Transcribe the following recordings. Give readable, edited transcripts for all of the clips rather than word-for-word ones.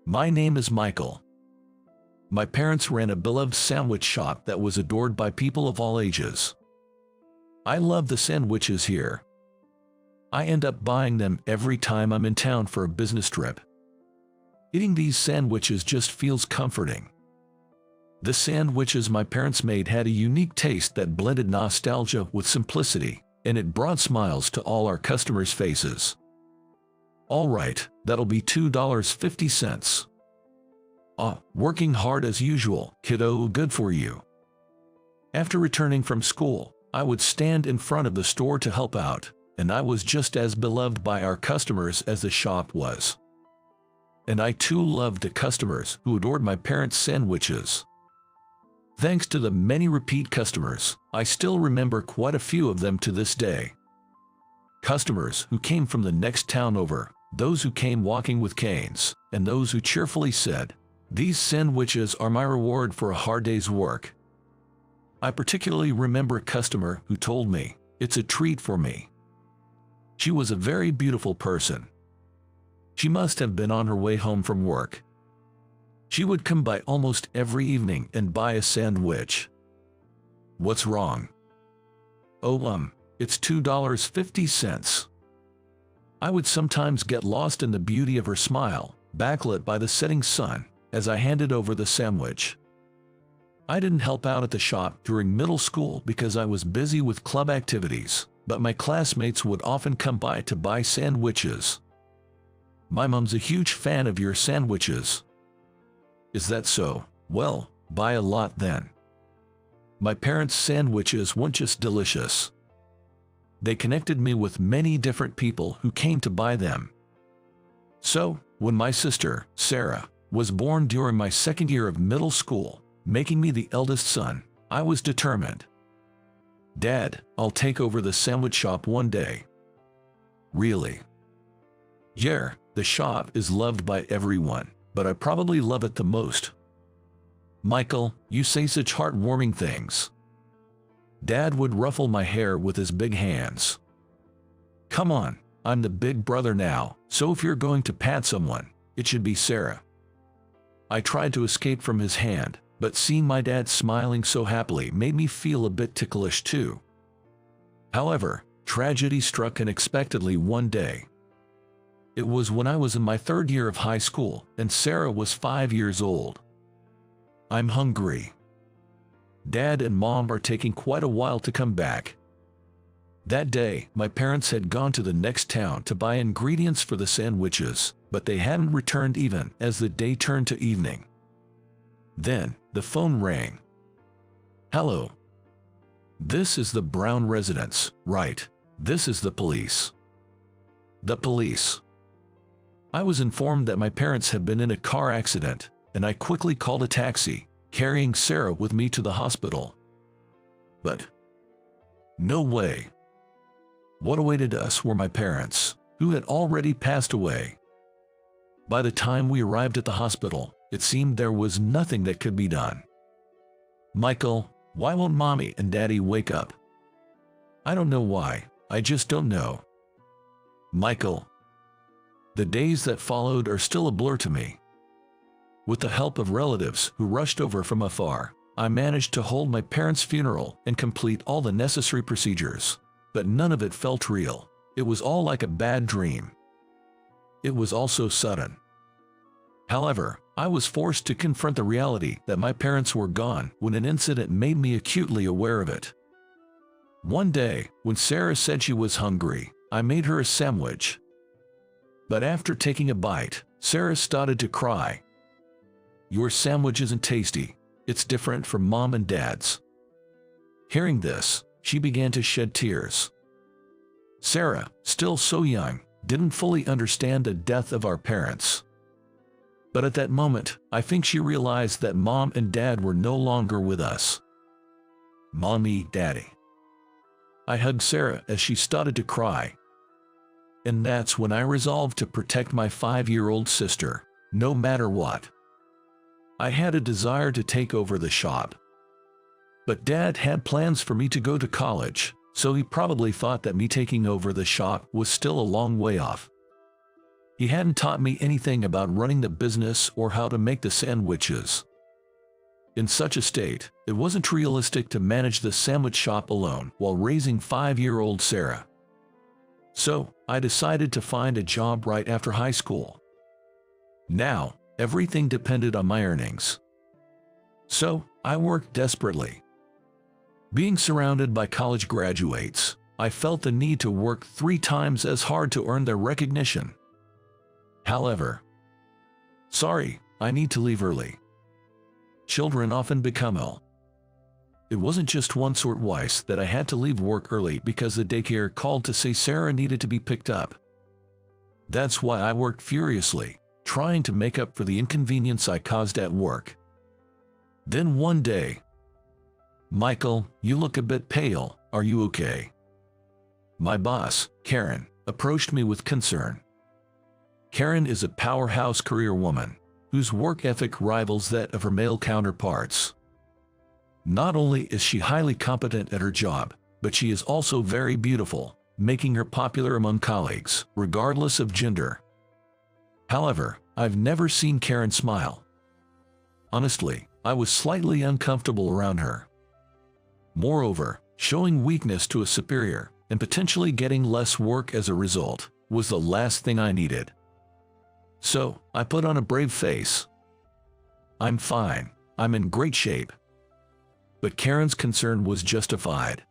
My name is Michael. My parents ran a beloved sandwich shop that was adored by people of all ages. I love the sandwiches here. I end up buying them every time I'm in town for a business trip. Eating these sandwiches just feels comforting. The sandwiches my parents made had a unique taste that blended nostalgia with simplicity, and it brought smiles to all our customers' faces. All right, that'll be $2.50. Working hard as usual, kiddo, good for you. After returning from school, I would stand in front of the store to help out, and I was just as beloved by our customers as the shop was. And I too loved the customers who adored my parents' sandwiches. Thanks to the many repeat customers, I still remember quite a few of them to this day. Customers who came from the next town over, those who came walking with canes, and those who cheerfully said, "These sandwiches are my reward for a hard day's work." I particularly remember a customer who told me, "It's a treat for me." She was a very beautiful person. She must have been on her way home from work. She would come by almost every evening and buy a sandwich. What's wrong? It's $2.50. I would sometimes get lost in the beauty of her smile, backlit by the setting sun, as I handed over the sandwich. I didn't help out at the shop during middle school because I was busy with club activities, but my classmates would often come by to buy sandwiches. "My mom's a huge fan of your sandwiches." "Is that so? Well, buy a lot then." My parents' sandwiches weren't just delicious. They connected me with many different people who came to buy them. So, when my sister, Sarah, was born during my second year of middle school, making me the eldest son, I was determined. "Dad, I'll take over the sandwich shop one day." "Really?" "Yeah, the shop is loved by everyone, but I probably love it the most." "Michael, you say such heartwarming things." Dad would ruffle my hair with his big hands. "Come on, I'm the big brother now, so if you're going to pat someone, it should be Sarah." I tried to escape from his hand, but seeing my dad smiling so happily made me feel a bit ticklish too. However, tragedy struck unexpectedly one day. It was when I was in my third year of high school and Sarah was 5 years old. "I'm hungry. Dad and Mom are taking quite a while to come back." That day, my parents had gone to the next town to buy ingredients for the sandwiches, but they hadn't returned even as the day turned to evening. Then, the phone rang. "Hello. This is the Brown residence, right? This is the police." "The police." I was informed that my parents had been in a car accident, and I quickly called a taxi, carrying Sarah with me to the hospital. But no way. What awaited us were my parents, who had already passed away. By the time we arrived at the hospital, it seemed there was nothing that could be done. "Michael, why won't Mommy and Daddy wake up?" "I don't know why, I just don't know." "Michael." The days that followed are still a blur to me. With the help of relatives who rushed over from afar, I managed to hold my parents' funeral and complete all the necessary procedures, but none of it felt real. It was all like a bad dream. It was all so sudden. However, I was forced to confront the reality that my parents were gone when an incident made me acutely aware of it. One day, when Sarah said she was hungry, I made her a sandwich. But after taking a bite, Sarah started to cry. "Your sandwich isn't tasty. It's different from Mom and Dad's." Hearing this, she began to shed tears. Sarah, still so young, didn't fully understand the death of our parents. But at that moment, I think she realized that Mom and Dad were no longer with us. "Mommy, Daddy." I hugged Sarah as she started to cry. And that's when I resolved to protect my 5-year-old sister, no matter what. I had a desire to take over the shop. But Dad had plans for me to go to college, so he probably thought that me taking over the shop was still a long way off. He hadn't taught me anything about running the business or how to make the sandwiches. In such a state, it wasn't realistic to manage the sandwich shop alone while raising 5-year-old Sarah. So, I decided to find a job right after high school. Now, everything depended on my earnings. So, I worked desperately. Being surrounded by college graduates, I felt the need to work 3 times as hard to earn their recognition. However, sorry, I need to leave early. Children often become ill. It wasn't just once or twice that I had to leave work early because the daycare called to say Sarah needed to be picked up. That's why I worked furiously, trying to make up for the inconvenience I caused at work. Then one day, "Michael, you look a bit pale, are you okay?" My boss, Karen, approached me with concern. Karen is a powerhouse career woman, whose work ethic rivals that of her male counterparts. Not only is she highly competent at her job, but she is also very beautiful, making her popular among colleagues, regardless of gender. However, I've never seen Karen smile. Honestly, I was slightly uncomfortable around her. Moreover, showing weakness to a superior, and potentially getting less work as a result, was the last thing I needed. So, I put on a brave face. "I'm fine, I'm in great shape." But Karen's concern was justified.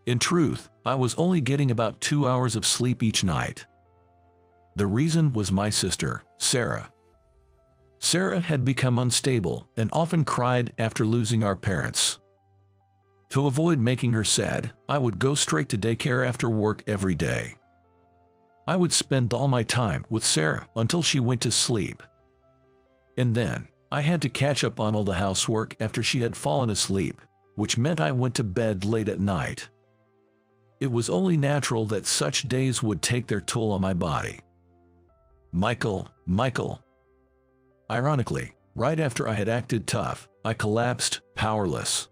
In truth, I was only getting about 2 hours of sleep each night. The reason was my sister, Sarah. Sarah had become unstable and often cried after losing our parents. To avoid making her sad, I would go straight to daycare after work every day. I would spend all my time with Sarah until she went to sleep. And then, I had to catch up on all the housework after she had fallen asleep, which meant I went to bed late at night. It was only natural that such days would take their toll on my body. Michael. Ironically, right after I had acted tough, I collapsed, powerless.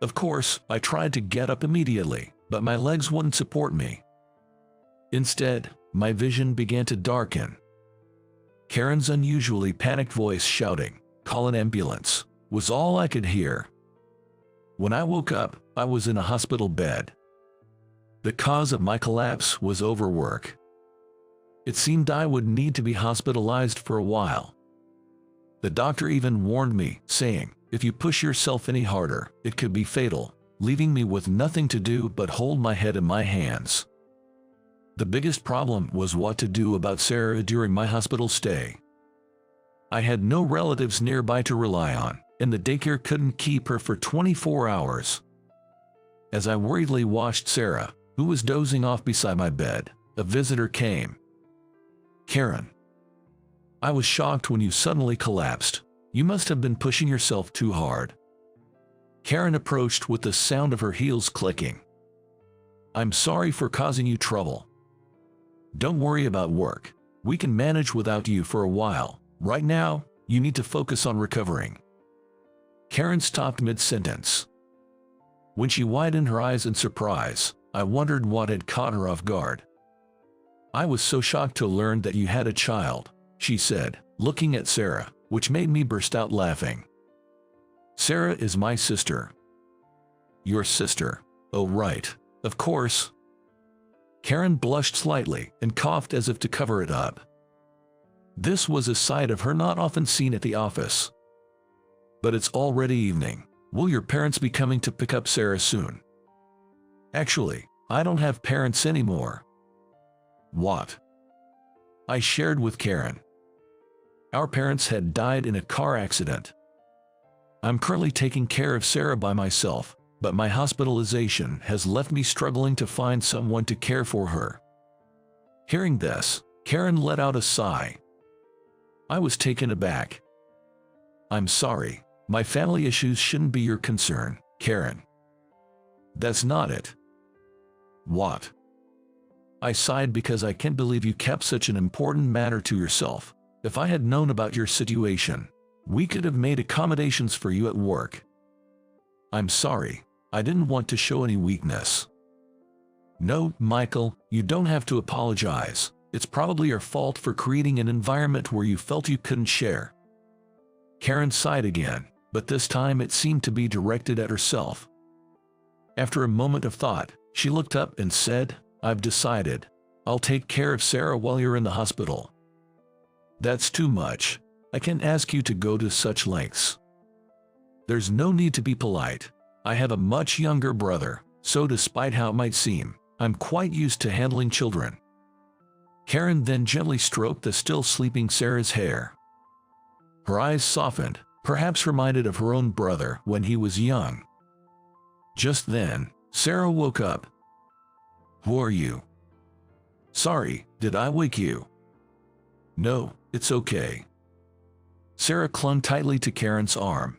Of course, I tried to get up immediately, but my legs wouldn't support me. Instead, my vision began to darken. Karen's unusually panicked voice shouting, "Call an ambulance," was all I could hear. When I woke up, I was in a hospital bed. The cause of my collapse was overwork. It seemed I would need to be hospitalized for a while. The doctor even warned me, saying, "If you push yourself any harder, it could be fatal," leaving me with nothing to do but hold my head in my hands. The biggest problem was what to do about Sarah during my hospital stay. I had no relatives nearby to rely on, and the daycare couldn't keep her for 24 hours. As I worriedly watched Sarah, who was dozing off beside my bed, a visitor came. "Karen, I was shocked when you suddenly collapsed. You must have been pushing yourself too hard." Karen approached with the sound of her heels clicking. "I'm sorry for causing you trouble. Don't worry about work. We can manage without you for a while. Right now, you need to focus on recovering." Karen stopped mid-sentence. When she widened her eyes in surprise, I wondered what had caught her off guard. "I was so shocked to learn that you had a child," she said, looking at Sarah, which made me burst out laughing. "Sarah is my sister." "Your sister? Oh right, of course." Karen blushed slightly and coughed as if to cover it up. This was a side of her not often seen at the office. "But it's already evening. Will your parents be coming to pick up Sarah soon?" "Actually, I don't have parents anymore." "What?" I shared with Karen. "Our parents had died in a car accident. I'm currently taking care of Sarah by myself, but my hospitalization has left me struggling to find someone to care for her." Hearing this, Karen let out a sigh. I was taken aback. "I'm sorry, my family issues shouldn't be your concern, Karen." "That's not it." "What?" I sighed because I can't believe you kept such an important matter to yourself. If I had known about your situation, we could have made accommodations for you at work. "I'm sorry, I didn't want to show any weakness." "No, Michael, you don't have to apologize. It's probably your fault for creating an environment where you felt you couldn't share." Karen sighed again, but this time it seemed to be directed at herself. After a moment of thought, she looked up and said, "I've decided. I'll take care of Sarah while you're in the hospital." "That's too much. I can't ask you to go to such lengths." "There's no need to be polite. I have a much younger brother, so despite how it might seem, I'm quite used to handling children." Karen then gently stroked the still sleeping Sarah's hair. Her eyes softened, perhaps reminded of her own brother when he was young. Just then, Sarah woke up. "Who are you?" "Sorry, did I wake you?" "No, it's okay." Sarah clung tightly to Karen's arm.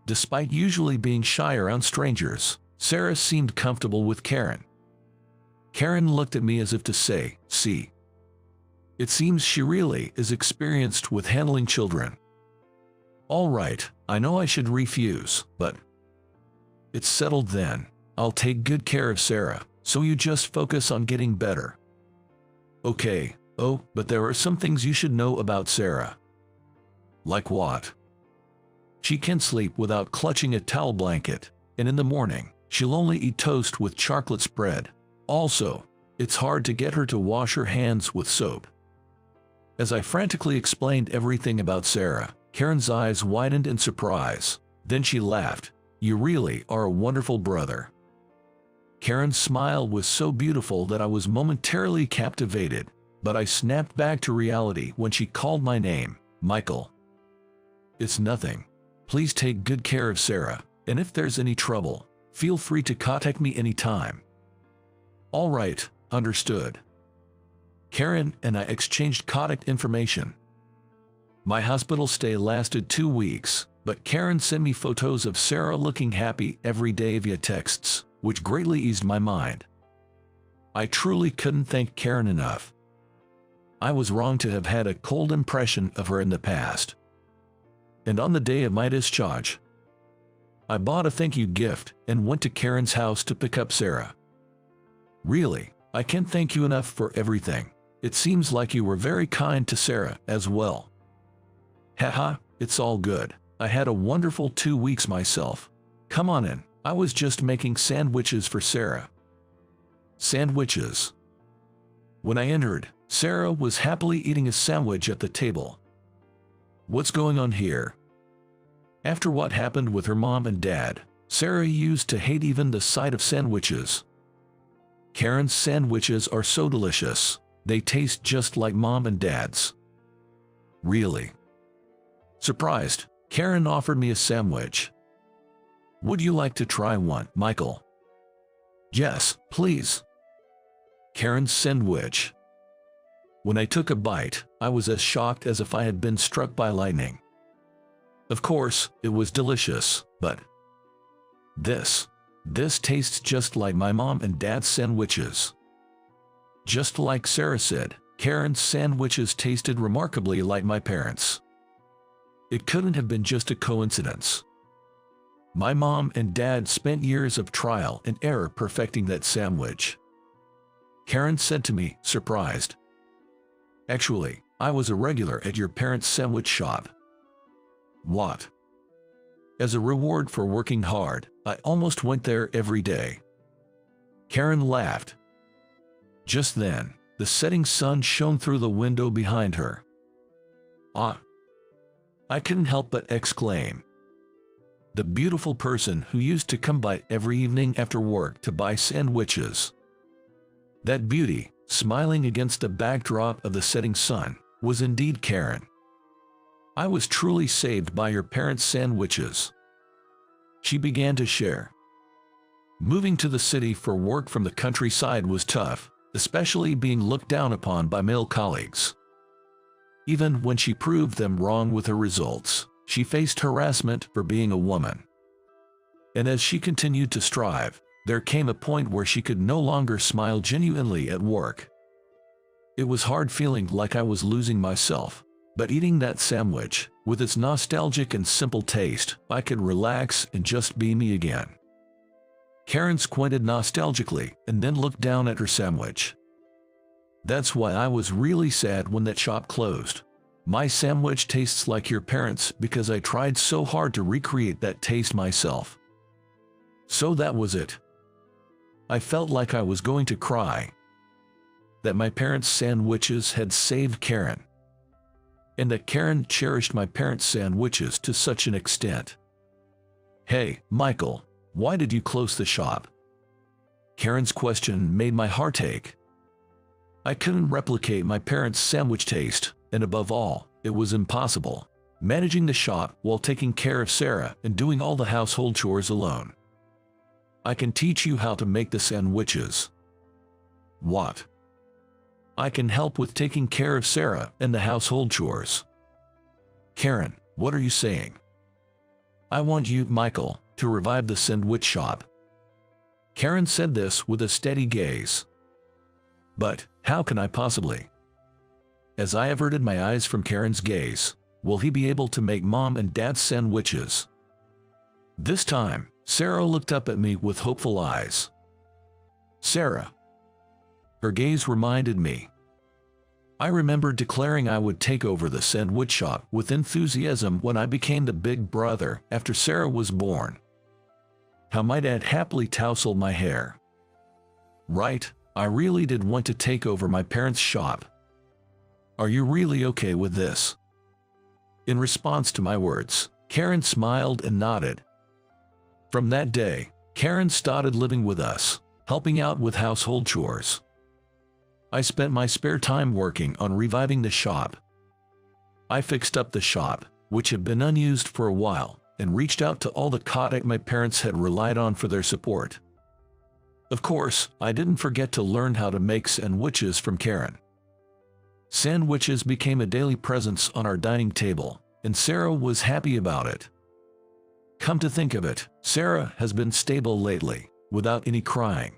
Despite usually being shy around strangers, Sarah seemed comfortable with Karen. Karen looked at me as if to say, "See. It seems she really is experienced with handling children." "All right, I know I should refuse, but..." "It's settled then. I'll take good care of Sarah, so you just focus on getting better." "Okay. Oh, but there are some things you should know about Sarah." "Like what?" "She can sleep without clutching a towel blanket, and in the morning, she'll only eat toast with chocolate spread. Also, it's hard to get her to wash her hands with soap." As I frantically explained everything about Sarah, Karen's eyes widened in surprise. Then she laughed. "You really are a wonderful brother." Karen's smile was so beautiful that I was momentarily captivated, but I snapped back to reality when she called my name, "Michael." "It's nothing. Please take good care of Sarah, and if there's any trouble, feel free to contact me anytime." "All right, understood." Karen and I exchanged contact information. My hospital stay lasted 2 weeks, but Karen sent me photos of Sarah looking happy every day via texts, which greatly eased my mind. I truly couldn't thank Karen enough. I was wrong to have had a cold impression of her in the past. And on the day of my discharge, I bought a thank you gift and went to Karen's house to pick up Sarah. "Really, I can't thank you enough for everything. It seems like you were very kind to Sarah as well." "Haha, it's all good. I had a wonderful 2 weeks myself. Come on in, I was just making sandwiches for Sarah." "Sandwiches?" When I entered, Sarah was happily eating a sandwich at the table. "What's going on here?" After what happened with her mom and dad, Sarah used to hate even the sight of sandwiches. Karen's sandwiches are so delicious. They taste just like mom and dad's. "Really?" Surprised, Karen offered me a sandwich. "Would you like to try one, Michael?" "Yes, please." Karen's sandwich. When I took a bite, I was as shocked as if I had been struck by lightning. Of course, it was delicious, but this tastes just like my mom and dad's sandwiches. Just like Sarah said, Karen's sandwiches tasted remarkably like my parents'. It couldn't have been just a coincidence. My mom and dad spent years of trial and error perfecting that sandwich. Karen said to me, surprised, "Actually, I was a regular at your parents' sandwich shop." "What?" "As a reward for working hard, I almost went there every day." Karen laughed. Just then, the setting sun shone through the window behind her. "Ah!" I couldn't help but exclaim. The beautiful person who used to come by every evening after work to buy sandwiches. That beauty, smiling against the backdrop of the setting sun, was indeed Karen. I was truly saved by your parents' sandwiches. She began to share. Moving to the city for work from the countryside was tough, especially being looked down upon by male colleagues. Even when she proved them wrong with her results, she faced harassment for being a woman. And as she continued to strive, there came a point where she could no longer smile genuinely at work. It was hard feeling like I was losing myself, but eating that sandwich, with its nostalgic and simple taste, I could relax and just be me again. Karen squinted nostalgically and then looked down at her sandwich. That's why I was really sad when that shop closed. My sandwich tastes like your parents because I tried so hard to recreate that taste myself. So that was it. I felt like I was going to cry. That my parents' sandwiches had saved Karen. And that Karen cherished my parents' sandwiches to such an extent. Hey, Michael, why did you close the shop? Karen's question made my heart ache. I couldn't replicate my parents' sandwich taste, and above all, it was impossible, managing the shop while taking care of Sarah and doing all the household chores alone. I can teach you how to make the sandwiches. What? I can help with taking care of Sarah and the household chores. Karen, what are you saying? I want you, Michael, to revive the sandwich shop. Karen said this with a steady gaze. But how can I possibly? As I averted my eyes from Karen's gaze, will he be able to make Mom and Dad's sandwiches? This time, Sarah looked up at me with hopeful eyes. Sarah. Her gaze reminded me. I remembered declaring I would take over the sandwich shop with enthusiasm when I became the big brother after Sarah was born. How my dad happily tousled my hair. Right, I really did want to take over my parents' shop. Are you really okay with this? In response to my words, Karen smiled and nodded. From that day, Karen started living with us, helping out with household chores. I spent my spare time working on reviving the shop. I fixed up the shop, which had been unused for a while, and reached out to all the contacts my parents had relied on for their support. Of course, I didn't forget to learn how to make sandwiches from Karen. Sandwiches became a daily presence on our dining table, and Sarah was happy about it. Come to think of it, Sarah has been stable lately, without any crying.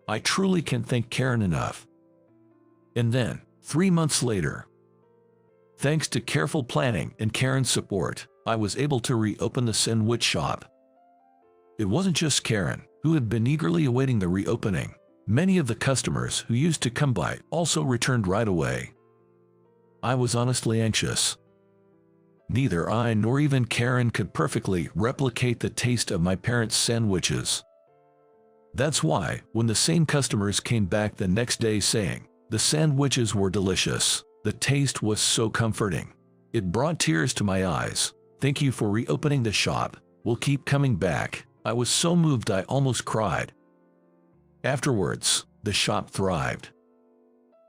I truly can't thank Karen enough. And then, 3 months later, thanks to careful planning and Karen's support, I was able to reopen the sandwich shop. It wasn't just Karen, who had been eagerly awaiting the reopening. Many of the customers who used to come by also returned right away. I was honestly anxious. Neither I nor even Karen could perfectly replicate the taste of my parents' sandwiches. That's why, when the same customers came back the next day saying, the sandwiches were delicious, the taste was so comforting, it brought tears to my eyes. Thank you for reopening the shop, we'll keep coming back. I was so moved I almost cried. Afterwards, the shop thrived.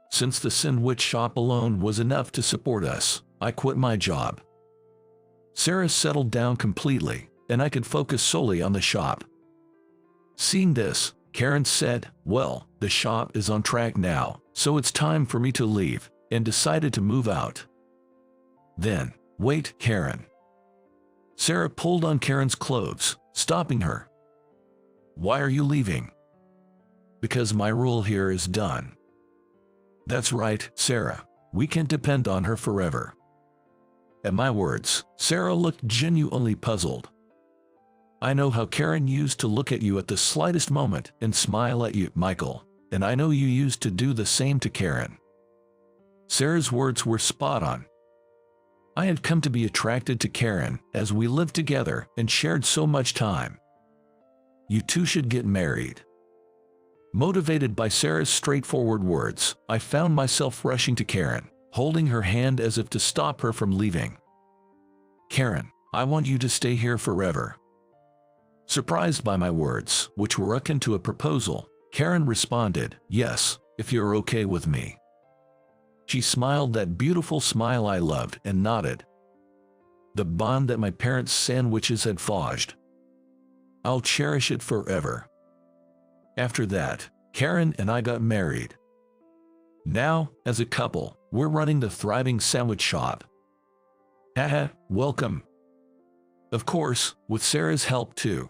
Since the sandwich shop alone was enough to support us, I quit my job. Sarah settled down completely, and I could focus solely on the shop. Seeing this, Karen said, well, the shop is on track now, so it's time for me to leave, and decided to move out. Then, wait, Karen. Sarah pulled on Karen's clothes, stopping her. Why are you leaving? Because my role here is done. That's right, Sarah. We can't depend on her forever. At my words, Sarah looked genuinely puzzled. I know how Karen used to look at you at the slightest moment and smile at you, Michael, and I know you used to do the same to Karen. Sarah's words were spot on. I had come to be attracted to Karen as we lived together and shared so much time. You two should get married. Motivated by Sarah's straightforward words, I found myself rushing to Karen, holding her hand as if to stop her from leaving. Karen, I want you to stay here forever. Surprised by my words, which were akin to a proposal, Karen responded, yes, if you're okay with me. She smiled that beautiful smile I loved and nodded. The bond that my parents' sandwiches had forged. I'll cherish it forever. After that, Karen and I got married. Now, as a couple, we're running the thriving sandwich shop. Haha, welcome. Of course, with Sarah's help too.